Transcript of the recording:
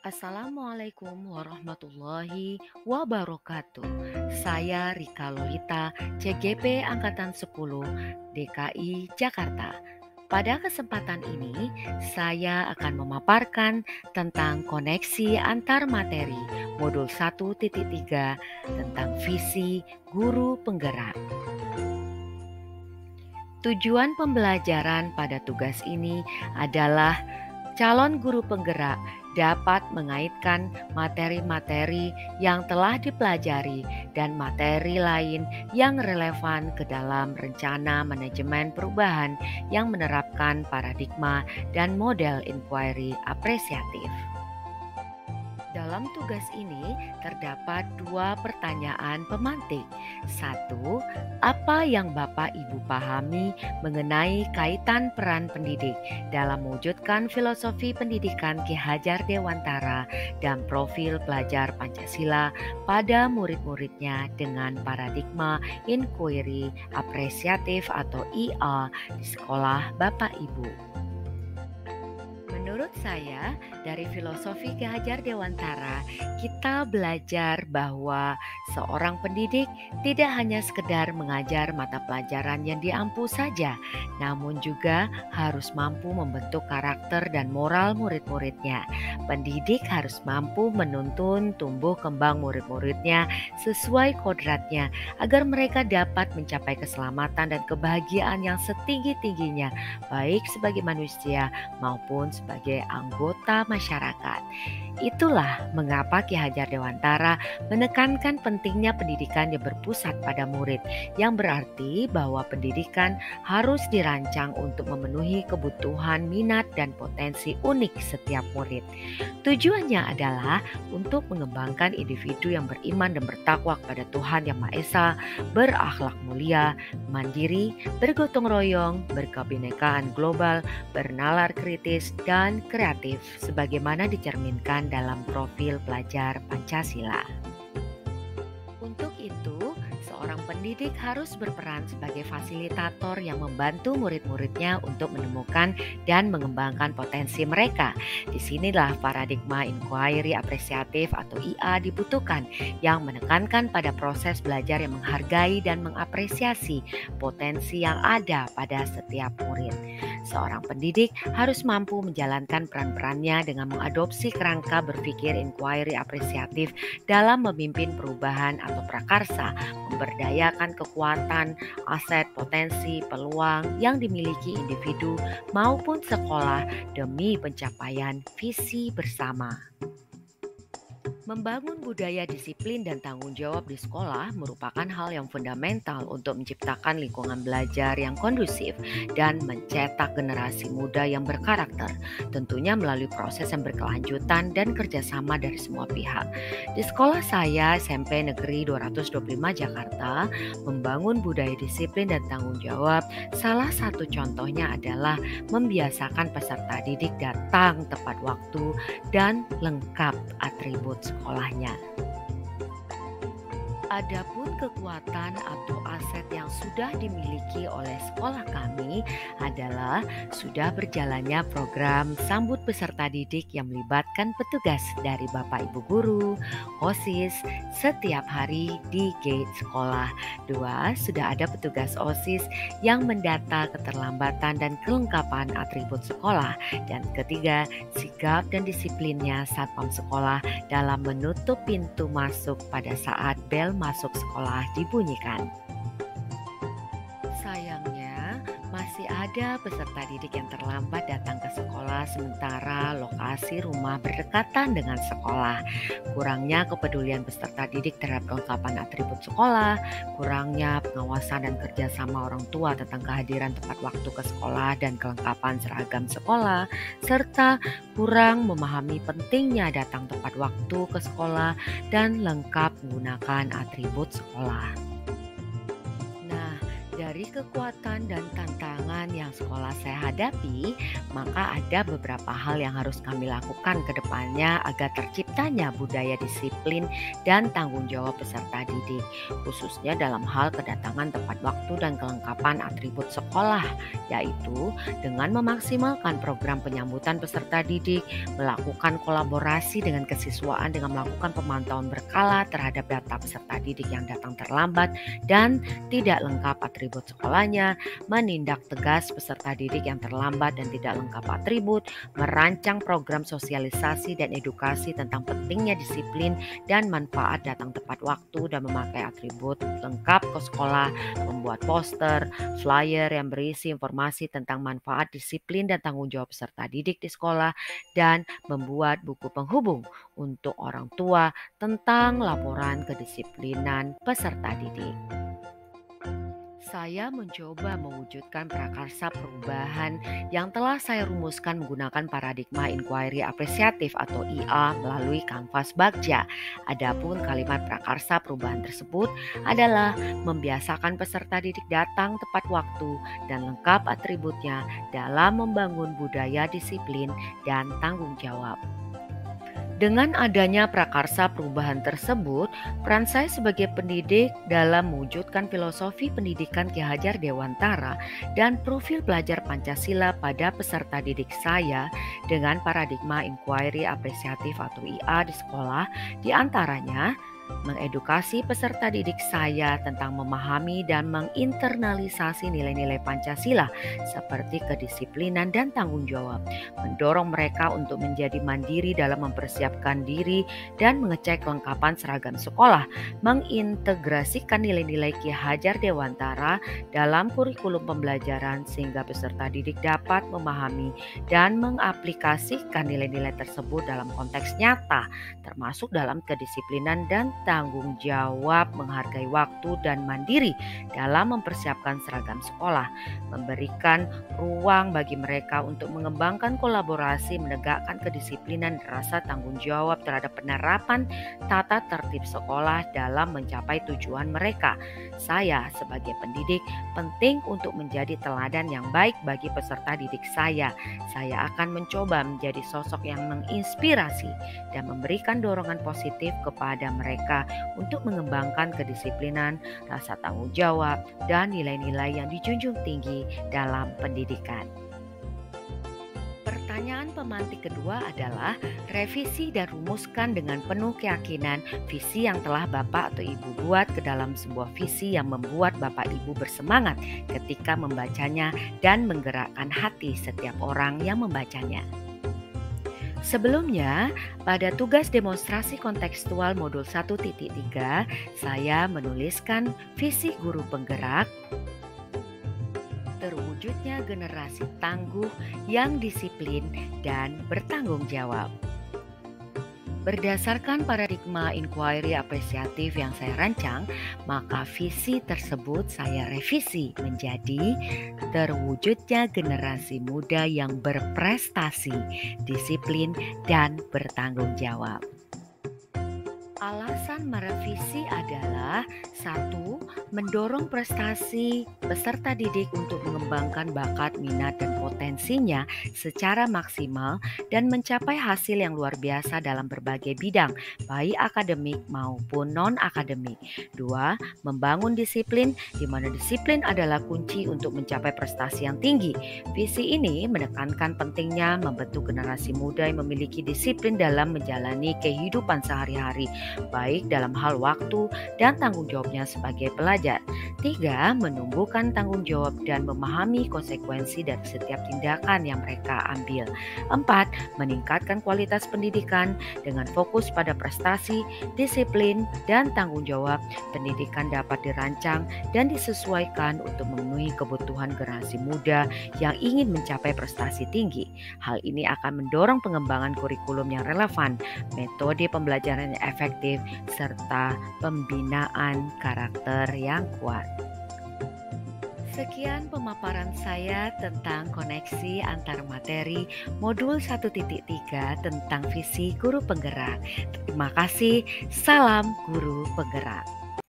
Assalamualaikum warahmatullahi wabarakatuh. Saya Rika Lolita, CGP Angkatan 10 DKI Jakarta. Pada kesempatan ini, saya akan memaparkan tentang koneksi antar materi modul 1.3 tentang visi guru penggerak. Tujuan pembelajaran pada tugas ini adalah calon guru penggerak dapat mengaitkan materi-materi yang telah dipelajari dan materi lain yang relevan ke dalam rencana manajemen perubahan yang menerapkan paradigma dan model inquiry apresiatif. Dalam tugas ini terdapat 2 pertanyaan pemantik. 1. Apa yang Bapak Ibu pahami mengenai kaitan peran pendidik dalam mewujudkan filosofi pendidikan Ki Hajar Dewantara dan profil pelajar Pancasila pada murid-muridnya dengan paradigma inquiry apresiatif atau IA di sekolah Bapak Ibu? Menurut saya, dari filosofi Ki Hajar Dewantara, kita belajar bahwa seorang pendidik tidak hanya sekedar mengajar mata pelajaran yang diampu saja, namun juga harus mampu membentuk karakter dan moral murid-muridnya. Pendidik harus mampu menuntun tumbuh kembang murid-muridnya sesuai kodratnya, agar mereka dapat mencapai keselamatan dan kebahagiaan yang setinggi-tingginya, baik sebagai manusia maupun sebagai anggota masyarakat. Itulah mengapa Ki Hajar Dewantara menekankan pentingnya pendidikan yang berpusat pada murid, yang berarti bahwa pendidikan harus dirancang untuk memenuhi kebutuhan, minat, dan potensi unik setiap murid. Tujuannya adalah untuk mengembangkan individu yang beriman dan bertakwa kepada Tuhan Yang Maha Esa, berakhlak mulia, mandiri, bergotong royong, berkebinekaan global, bernalar kritis, dan kreatif sebagaimana dicerminkan dalam profil pelajar Pancasila. Untuk itu, seorang pendidik harus berperan sebagai fasilitator yang membantu murid-muridnya untuk menemukan dan mengembangkan potensi mereka. Disinilah paradigma inquiry apresiatif atau IA dibutuhkan, yang menekankan pada proses belajar yang menghargai dan mengapresiasi potensi yang ada pada setiap murid. Seorang pendidik harus mampu menjalankan peran-perannya dengan mengadopsi kerangka berpikir inquiry apresiatif dalam memimpin perubahan atau prakarsa, memberdayakan kekuatan, aset, potensi, peluang yang dimiliki individu maupun sekolah demi pencapaian visi bersama. Membangun budaya disiplin dan tanggung jawab di sekolah merupakan hal yang fundamental untuk menciptakan lingkungan belajar yang kondusif dan mencetak generasi muda yang berkarakter, tentunya melalui proses yang berkelanjutan dan kerjasama dari semua pihak. Di sekolah saya, SMP Negeri 225 Jakarta, membangun budaya disiplin dan tanggung jawab. Salah satu contohnya adalah membiasakan peserta didik datang tepat waktu dan lengkap atribut sekolahnya. Adapun kekuatan atau aset yang sudah dimiliki oleh sekolah kami adalah sudah berjalannya program sambut peserta didik yang melibatkan petugas dari Bapak Ibu Guru, OSIS setiap hari di gate sekolah. 2. Sudah ada petugas OSIS yang mendata keterlambatan dan kelengkapan atribut sekolah. Dan ketiga, sigap dan disiplinnya satpam sekolah dalam menutup pintu masuk pada saat bel masuk sekolah dibunyikan. Sayangnya, masih ada peserta didik yang terlambat datang ke sekolah sementara lokasi rumah berdekatan dengan sekolah. Kurangnya kepedulian peserta didik terhadap kelengkapan atribut sekolah, kurangnya pengawasan dan kerjasama orang tua tentang kehadiran tepat waktu ke sekolah dan kelengkapan seragam sekolah, serta kurang memahami pentingnya datang tepat waktu ke sekolah dan lengkap menggunakan atribut sekolah. Dari Dari kekuatan dan tantangan yang sekolah saya hadapi, maka ada beberapa hal yang harus kami lakukan ke depannya agar terciptanya budaya disiplin dan tanggung jawab peserta didik, khususnya dalam hal kedatangan tepat waktu dan kelengkapan atribut sekolah, yaitu dengan memaksimalkan program penyambutan peserta didik, melakukan kolaborasi dengan kesiswaan dengan melakukan pemantauan berkala terhadap data peserta didik yang datang terlambat dan tidak lengkap atribut sekolahnya, menindak tegas peserta didik yang terlambat dan tidak lengkap atribut, merancang program sosialisasi dan edukasi tentang pentingnya disiplin dan manfaat datang tepat waktu dan memakai atribut lengkap ke sekolah, membuat poster, flyer yang berisi informasi tentang manfaat disiplin dan tanggung jawab peserta didik di sekolah, dan membuat buku penghubung untuk orang tua tentang laporan kedisiplinan peserta didik. Saya mencoba mewujudkan prakarsa perubahan yang telah saya rumuskan menggunakan paradigma inquiry apresiatif atau IA melalui kanvas Bagja. Adapun kalimat prakarsa perubahan tersebut adalah membiasakan peserta didik datang tepat waktu dan lengkap atributnya dalam membangun budaya disiplin dan tanggung jawab. Dengan adanya prakarsa perubahan tersebut, peran saya sebagai pendidik dalam mewujudkan filosofi pendidikan Ki Hajar Dewantara dan profil pelajar Pancasila pada peserta didik saya dengan paradigma inquiry apresiatif atau IA di sekolah, diantaranya mengedukasi peserta didik saya tentang memahami dan menginternalisasi nilai-nilai Pancasila seperti kedisiplinan dan tanggung jawab, mendorong mereka untuk menjadi mandiri dalam mempersiapkan diri dan mengecek kelengkapan seragam sekolah, mengintegrasikan nilai-nilai Ki Hajar Dewantara dalam kurikulum pembelajaran sehingga peserta didik dapat memahami dan mengaplikasikan nilai-nilai tersebut dalam konteks nyata, termasuk dalam kedisiplinan dan tanggung jawab, menghargai waktu dan mandiri dalam mempersiapkan seragam sekolah, memberikan ruang bagi mereka untuk mengembangkan kolaborasi, menegakkan kedisiplinan dan rasa tanggung jawab terhadap penerapan tata tertib sekolah dalam mencapai tujuan mereka. Saya sebagai pendidik penting untuk menjadi teladan yang baik bagi peserta didik saya. Saya akan mencoba menjadi sosok yang menginspirasi dan memberikan dorongan positif kepada mereka untuk mengembangkan kedisiplinan, rasa tanggung jawab, dan nilai-nilai yang dijunjung tinggi dalam pendidikan. Pertanyaan pemantik kedua adalah revisi dan rumuskan dengan penuh keyakinan visi yang telah Bapak atau Ibu buat ke dalam sebuah visi yang membuat Bapak Ibu bersemangat ketika membacanya dan menggerakkan hati setiap orang yang membacanya. Sebelumnya, pada tugas demonstrasi kontekstual modul 1.3, saya menuliskan visi guru penggerak, terwujudnya generasi tangguh yang disiplin dan bertanggung jawab. Berdasarkan paradigma inquiry apresiatif yang saya rancang, maka visi tersebut saya revisi menjadi terwujudnya generasi muda yang berprestasi, disiplin, dan bertanggung jawab. Alasan merevisi adalah 1. Mendorong prestasi peserta didik untuk mengembangkan bakat, minat, dan potensinya secara maksimal dan mencapai hasil yang luar biasa dalam berbagai bidang, baik akademik maupun non-akademik. 2. Membangun disiplin, di mana disiplin adalah kunci untuk mencapai prestasi yang tinggi. Visi ini menekankan pentingnya membentuk generasi muda yang memiliki disiplin dalam menjalani kehidupan sehari-hari, baik dalam hal waktu dan tanggung jawabnya sebagai pelajar. 3. Menumbuhkan tanggung jawab dan memahami konsekuensi dari setiap tindakan yang mereka ambil. 4. Meningkatkan kualitas pendidikan dengan fokus pada prestasi, disiplin, dan tanggung jawab. Pendidikan dapat dirancang dan disesuaikan untuk memenuhi kebutuhan generasi muda yang ingin mencapai prestasi tinggi. Hal ini akan mendorong pengembangan kurikulum yang relevan, metode pembelajaran yang efektif, serta pembinaan karakter yang kuat. Sekian pemaparan saya tentang koneksi antar materi modul 1.3 tentang visi guru penggerak. Terima kasih, salam guru penggerak.